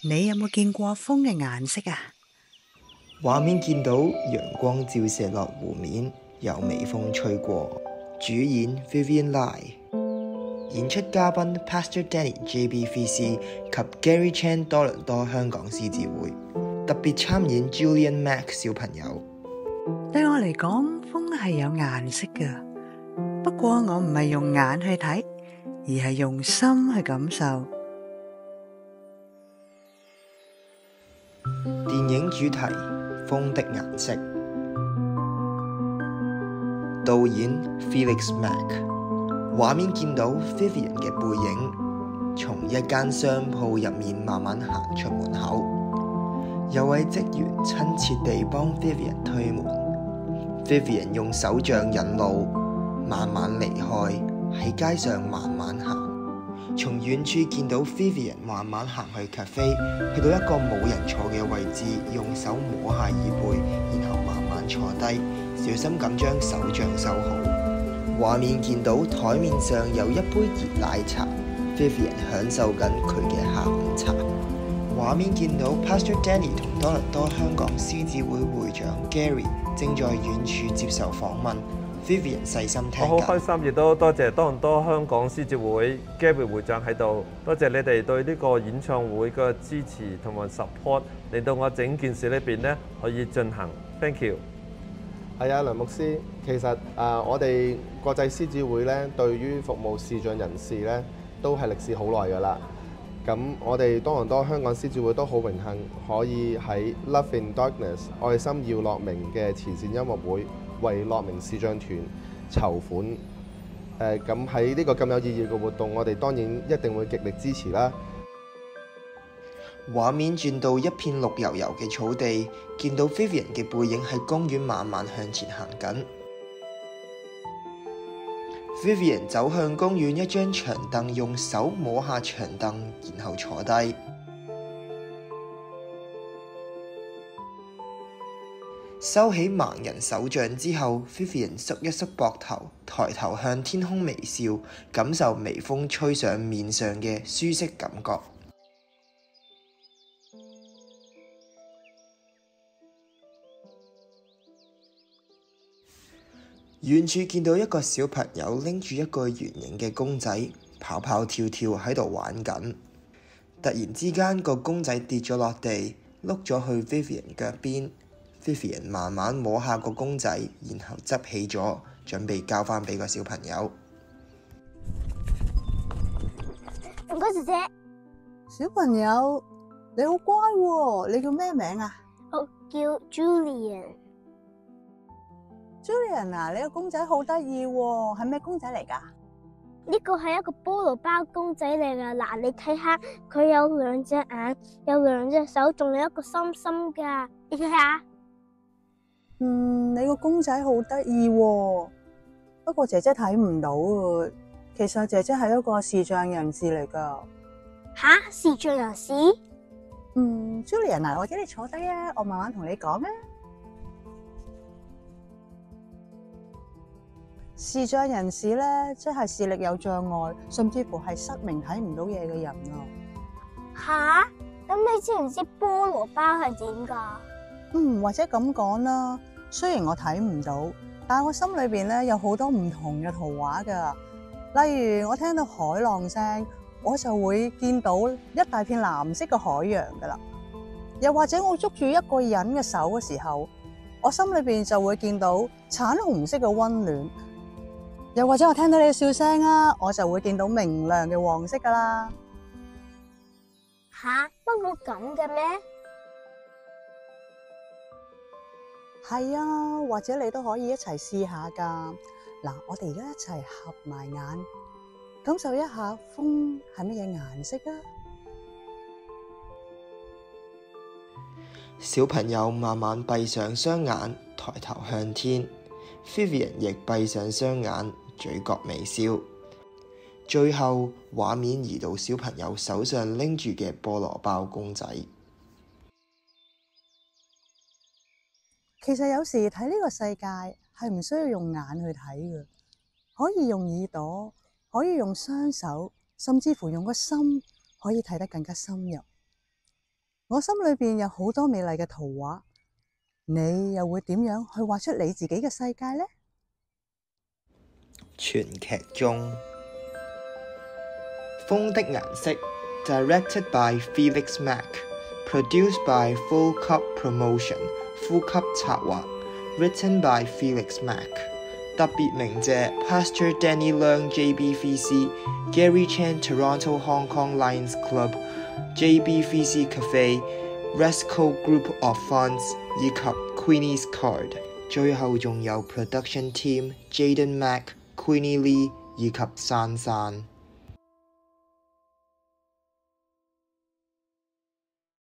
你有冇見過風嘅顏色啊？畫面見到陽光照射落湖面，有微風吹過。主演 Vivian Lai， 演出嘉賓 Pastor Danny JB3C 及 Gary Chan 多倫多香港獅子會，特別參演 Julian Mac 小朋友。對我嚟講，風係有顏色㗎，不過我唔係用眼去睇，而係用心去感受。電影主題《風的顏色》，導演 Felix Mack。畫面見到 Vivian 嘅背影，從一間商鋪入面慢慢行出門口，有位職員親切地幫 Vivian 推門。Vivian 用手杖引路，慢慢離開，喺街上慢慢行。從遠處見到 Vivian 慢慢行去 cafe， 去到一個冇人坐嘅位置，用手摸下椅背，然後慢慢坐低，小心咁將手杖收好。畫面見到台面上有一杯熱奶茶， Vivian 享受緊佢嘅下午茶。畫面見到 Pastor Danny 同多倫多香港獅子會會長 Gary 正在遠處接受訪問， Vivian 細心聽。我好開心，亦都多謝多倫多香港獅子會 Gary 會長喺度，多謝你哋對呢個演唱會嘅支持同埋 support， 令到我整件事裏邊呢可以進行。Thank you。係啊，梁牧師，其實我哋國際獅子會咧，對於服務視障人士咧，都係歷史好耐㗎啦。咁我哋多倫多香港獅子會都好榮幸，可以喺 Love in Darkness 愛心耀樂明嘅慈善音樂會，為樂明視障團籌款。咁喺呢個咁有意義嘅活動，我哋當然一定會極力支持啦。畫面轉到一片綠油油嘅草地，見到 Vivian 嘅背影喺公園慢慢向前行緊。Vivian 走向公園一張長凳，用手摸下長凳，然後坐低。收起盲人手杖之後， Vivian 縮一縮膊頭，抬頭向天空微笑，感受微風吹上面上嘅舒適感覺。遠處見到一個小朋友拎住一個圓形嘅公仔，跑跑跳跳喺度玩緊。突然之間，個公仔跌咗落地，碌咗去 Vivian 腳邊。Vivian 慢慢摸下個公仔，然後執起咗，準備交返俾個小朋友。唔該，姐姐。小朋友，你好乖喎，你叫咩名啊？我叫 Julian。Julian 啊，你個公仔好得意喎，係咩公仔嚟㗎？呢個係一個菠蘿包公仔嚟㗎。嗱，你睇下，佢有兩隻眼，有兩隻手，仲有一個心心㗎。你睇下。你個公仔好得意喎，不過姐姐睇唔到啊。其實姐姐係一個視障人士嚟㗎。吓？視障人士？Julian 啊，或者你坐低啊，我慢慢同你講啊。視障人士咧，即係視力有障礙，甚至乎係失明睇唔到嘢嘅人啊。吓？咁你知唔知菠蘿包係點噶？或者咁講啦，雖然我睇唔到，但係我心裏邊咧有好多唔同嘅圖畫噶。例如我聽到海浪聲，我就會見到一大片藍色嘅海洋噶啦。又或者我捉住一個人嘅手嘅時候，我心裏邊就會見到橙紅色嘅溫暖。又或者我聽到你嘅笑聲啊，我就會見到明亮嘅黃色噶啦。吓？不過咁嘅咩？係啊，或者你都可以一齊試下噶。嗱，我哋而家一齊合埋眼，感受一下風係乜嘢顏色啊？小朋友慢慢閉上雙眼，抬頭向天。Vivian 亦閉上雙眼，嘴角微笑。最後畫面移到小朋友手上拎住嘅菠蘿包公仔。其實有時睇呢個世界係唔需要用眼去睇嘅，可以用耳朵，可以用雙手，甚至乎用個心，可以睇得更加深入。我心裏邊有好多美麗嘅圖畫，你又會點樣去畫出你自己嘅世界呢？全劇終。風的顏色 Directed by Felix Mack Produced by Full Cup Promotion 呼吸策劃 Written by Felix Mack 特別鳴謝 Pastor Danny Leung JBVC Gary Chan Toronto Hong Kong Lions Club JBVC Cafe Resco Group of Funds 以及 Queenie's Card 最後仲有 Production Team Jaden Mack Queenie Lee 以及珊珊。